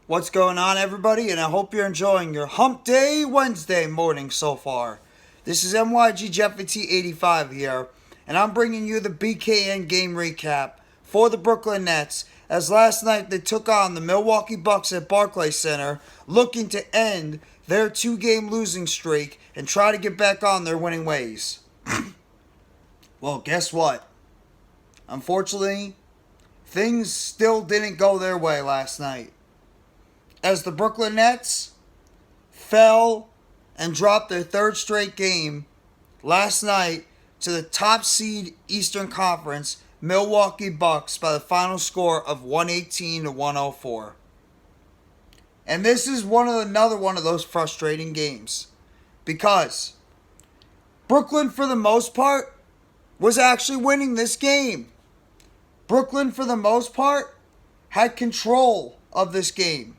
What's going on, everybody? And I hope you're enjoying your Hump Day Wednesday morning so far. This is NYGJeffyT85 here, and I'm bringing you the BKN Game Recap for the Brooklyn Nets, as last night they took on the Milwaukee Bucks at BarclaysCenter, looking to end their 2-game losing streak and try to get back on their winning ways. Well, guess what? Unfortunately, things still didn't go their way last night, as the Brooklyn Nets fell and dropped their third straight game last night to the top seed Eastern Conference Milwaukee Bucks by the final score of 118-104. And this is another one of those frustrating games, because Brooklyn, for the most part, was actually winning this game. Brooklyn, for the most part, had control of this game.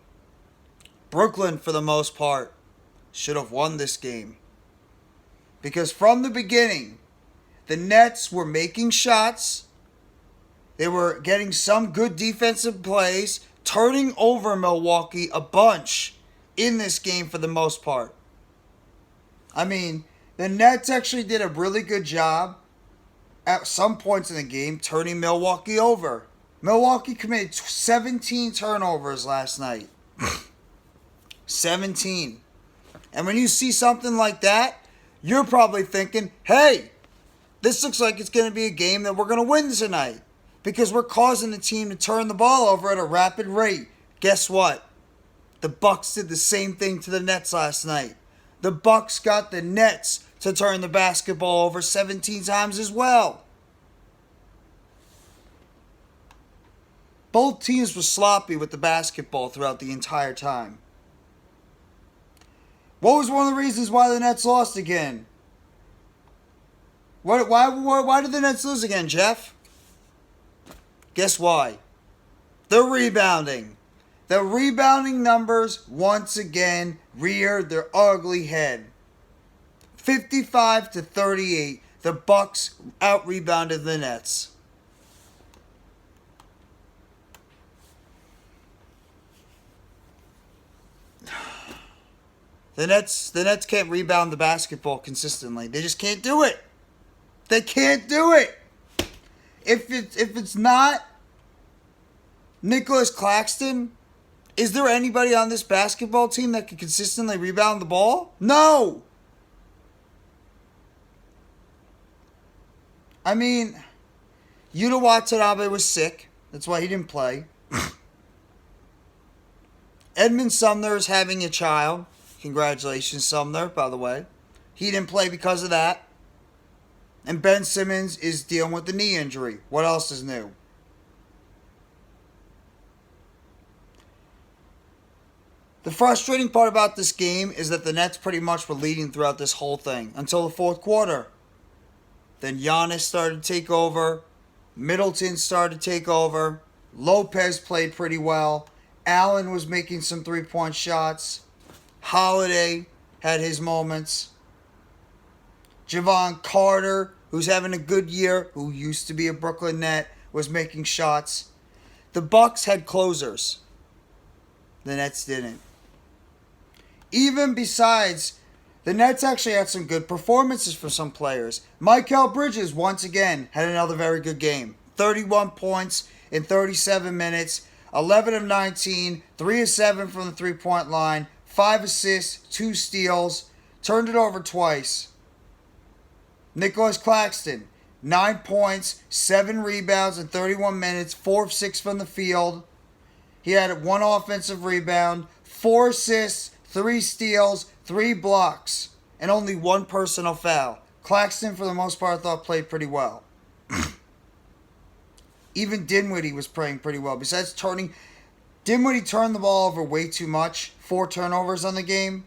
Brooklyn, for the most part, should have won this game. Because from the beginning, the Nets were making shots. They were getting some good defensive plays, turning over Milwaukee a bunch in this game for the most part. I mean, the Nets actually did a really good job at some points in the game turning Milwaukee over. Milwaukee committed 17 turnovers last night. 17. And when you see something like that, you're probably thinking, hey, this looks like it's going to be a game that we're going to win tonight, because we're causing the team to turn the ball over at a rapid rate. Guess what? The Bucks did the same thing to the Nets last night. The Bucks got the Nets to turn the basketball over 17 times as well. Both teams were sloppy with the basketball throughout the entire time. What was one of the reasons why the Nets lost again? Why did the Nets lose again, Jeff? Guess why? The rebounding. The rebounding numbers once again reared their ugly head. 55-38, the Bucks out-rebounded the Nets. The Nets can't rebound the basketball consistently. They just can't do it. They can't do it. If it's not Nicolas Claxton, is there anybody on this basketball team that can consistently rebound the ball? No. I mean, Yuta Watanabe was sick. That's why he didn't play. Edmund Sumner is having a child. Congratulations, Sumner, by the way. He didn't play because of that. And Ben Simmons is dealing with the knee injury. What else is new? The frustrating part about this game is that the Nets pretty much were leading throughout this whole thing until the fourth quarter. Then Giannis started to take over. Middleton started to take over. Lopez played pretty well. Allen was making some three-point shots. Holiday had his moments. Javon Carter, who's having a good year, who used to be a Brooklyn Net, was making shots. The Bucks had closers. The Nets didn't. Even besides, the Nets actually had some good performances for some players. Mikal Bridges, once again, had another very good game. 31 points in 37 minutes, 11 of 19, 3 of 7 from the three-point line, 5 assists, 2 steals, turned it over twice. Nicolas Claxton, 9 points, 7 rebounds in 31 minutes, 4 of 6 from the field. He had 1 offensive rebound, 4 assists, 3 steals, 3 blocks, and only 1 personal foul. Claxton, for the most part, I thought played pretty well. Even Dinwiddie was playing pretty well. Besides Dinwiddie turned the ball over way too much. 4 turnovers on the game.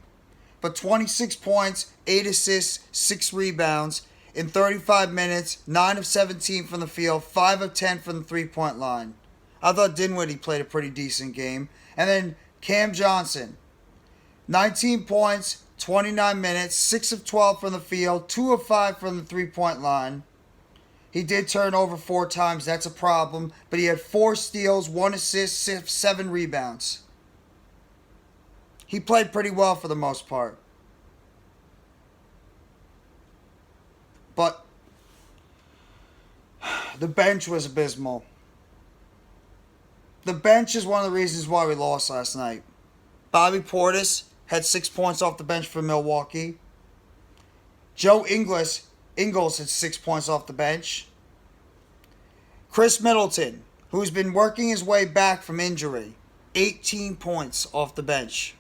But 26 points, 8 assists, 6 rebounds in 35 minutes, 9 of 17 from the field, 5 of 10 from the three-point line. I thought Dinwiddie played a pretty decent game. And then Cam Johnson, 19 points, 29 minutes, 6 of 12 from the field, 2 of 5 from the three-point line. He did turn over 4 times. That's a problem. But he had 4 steals, 1 assist, 7 rebounds. he played pretty well for the most part. But the bench was abysmal. The bench is one of the reasons why we lost last night. Bobby Portis had 6 points off the bench for Milwaukee. Joe Ingles had 6 points off the bench. Kris Middleton, who's been working his way back from injury, 18 points off the bench.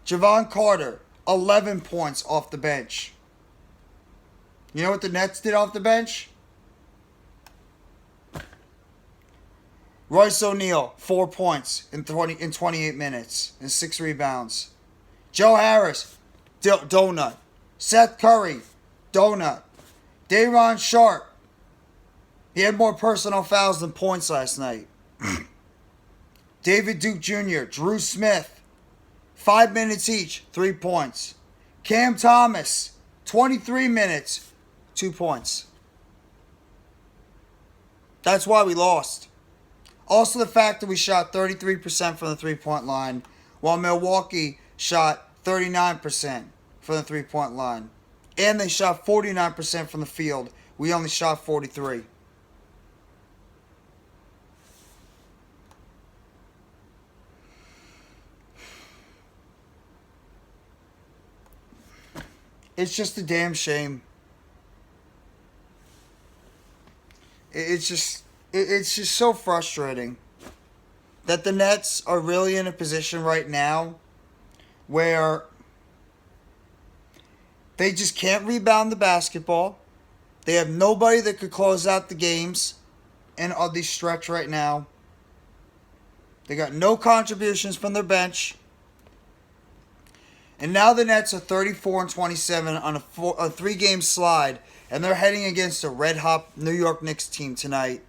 Javon Carter, 11 points off the bench. You know what the Nets did off the bench? Royce O'Neal, 4 points in 28 minutes and 6 rebounds. Joe Harris, donut. Seth Curry, donut. Day'Ron Sharpe, he had more personal fouls than points last night. David Duke Jr., Drew Smith, 5 minutes each, 3 points. Cam Thomas, 23 minutes, 2 points. That's why we lost. Also the fact that we shot 33% from the three-point line, while Milwaukee shot 39% from the three-point line. And they shot 49% from the field. We only shot 43%. It's just a damn shame. It's just so frustrating that the Nets are really in a position right now where they just can't rebound the basketball. They have nobody that could close out the games in this stretch right now. They got no contributions from their bench. And now the Nets are 34-27 on a 3-game slide, and they're heading against a red-hot New York Knicks team tonight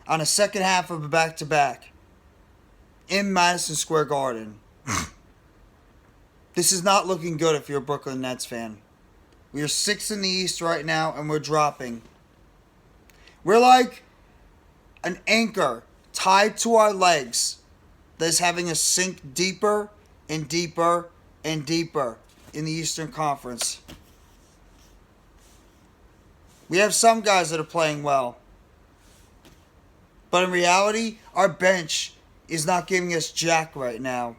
on a second half of a back-to-back in Madison Square Garden. This is not looking good if you're a Brooklyn Nets fan. We are 6th in the East right now, and we're dropping. We're like an anchor tied to our legs that is having us sink deeper and deeper and deeper in the Eastern Conference. We have some guys that are playing well. But in reality, our bench is not giving us jack right now.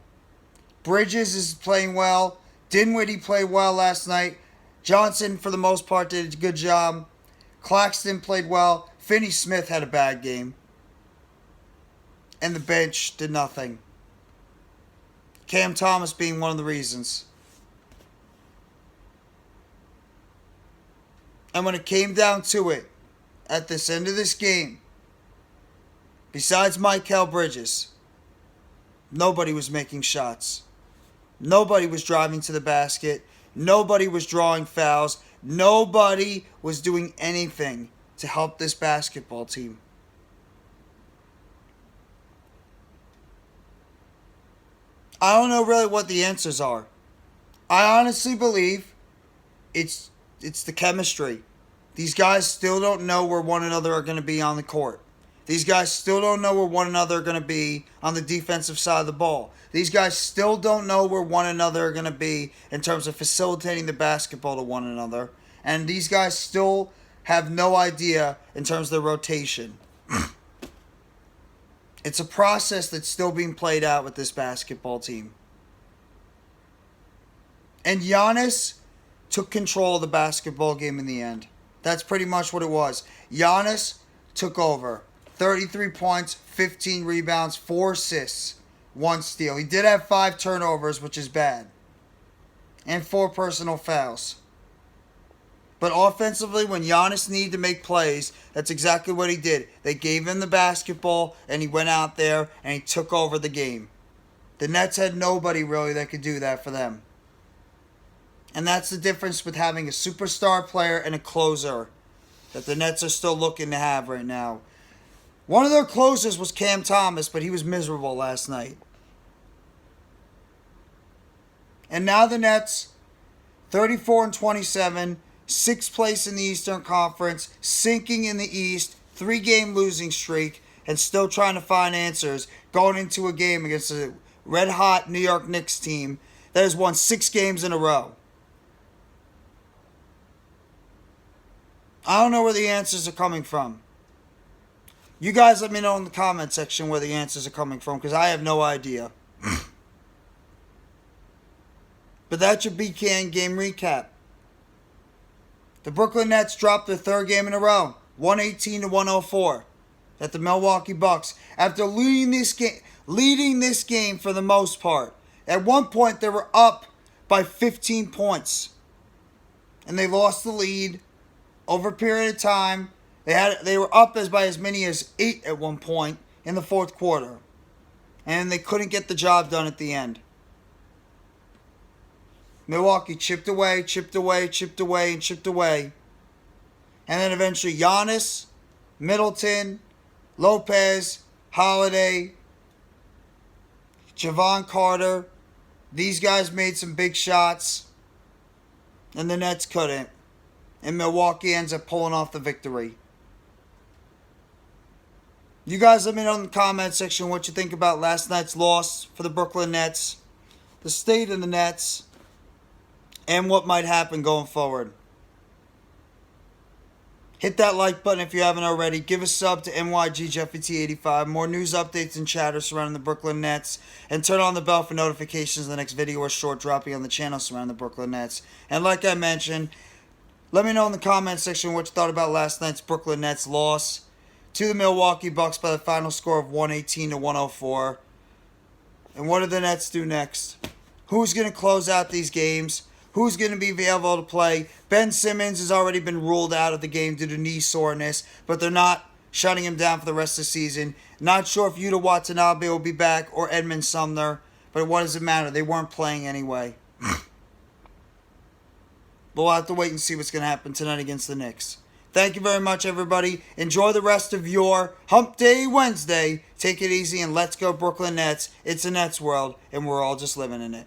Bridges is playing well. Dinwiddie played well last night. Johnson, for the most part, did a good job. Claxton played well. Finney-Smith had a bad game. And the bench did nothing. Cam Thomas being one of the reasons. And when it came down to it, at this end of this game, besides Mikal Bridges, nobody was making shots. Nobody was driving to the basket. Nobody was drawing fouls. Nobody was doing anything to help this basketball team. I don't know really what the answers are. I honestly believe it's the chemistry. These guys still don't know where one another are going to be on the court. These guys still don't know where one another are going to be on the defensive side of the ball. These guys still don't know where one another are going to be in terms of facilitating the basketball to one another. And these guys still have no idea in terms of their rotation. It's a process that's still being played out with this basketball team. And Giannis took control of the basketball game in the end. That's pretty much what it was. Giannis took over. 33 points, 15 rebounds, 4 assists, 1 steal. He did have 5 turnovers, which is bad. And 4 personal fouls. But offensively, when Giannis needed to make plays, that's exactly what he did. They gave him the basketball, and he went out there, and he took over the game. The Nets had nobody really that could do that for them. And that's the difference with having a superstar player and a closer that the Nets are still looking to have right now. One of their closers was Cam Thomas, but he was miserable last night. And now the Nets, 34-27, 6th place in the Eastern Conference, sinking in the East, 3-game losing streak, and still trying to find answers going into a game against a red-hot New York Knicks team that has won 6 games in a row? I don't know where the answers are coming from. You guys let me know in the comment section where the answers are coming from, because I have no idea. But that's your BKN game recap. The Brooklyn Nets dropped their 3rd game in a row, 118-104, at the Milwaukee Bucks. After leading this game for the most part. At one point, they were up by 15 points. And they lost the lead over a period of time. They were up by as many as 8 at one point in the 4th quarter. And they couldn't get the job done at the end. Milwaukee chipped away, and chipped away. And then eventually Giannis, Middleton, Lopez, Holiday, Javon Carter. These guys made some big shots. And the Nets couldn't. And Milwaukee ends up pulling off the victory. You guys let me know in the comment section what you think about last night's loss for the Brooklyn Nets, the state of the Nets, and what might happen going forward. Hit that like button if you haven't already. Give a sub to NYGJeffyT85. More news updates and chatter surrounding the Brooklyn Nets. And turn on the bell for notifications of the next video or short dropping on the channel surrounding the Brooklyn Nets. And like I mentioned, let me know in the comment section what you thought about last night's Brooklyn Nets loss to the Milwaukee Bucks by the final score of 118-104. And what do the Nets do next? Who's going to close out these games? Who's going to be available to play? Ben Simmons has already been ruled out of the game due to knee soreness, but they're not shutting him down for the rest of the season. Not sure if Yuta Watanabe will be back or Edmund Sumner, but what does it matter? They weren't playing anyway. But we'll have to wait and see what's going to happen tonight against the Knicks. Thank you very much, everybody. Enjoy the rest of your Hump Day Wednesday. Take it easy and let's go Brooklyn Nets. It's a Nets world, and we're all just living in it.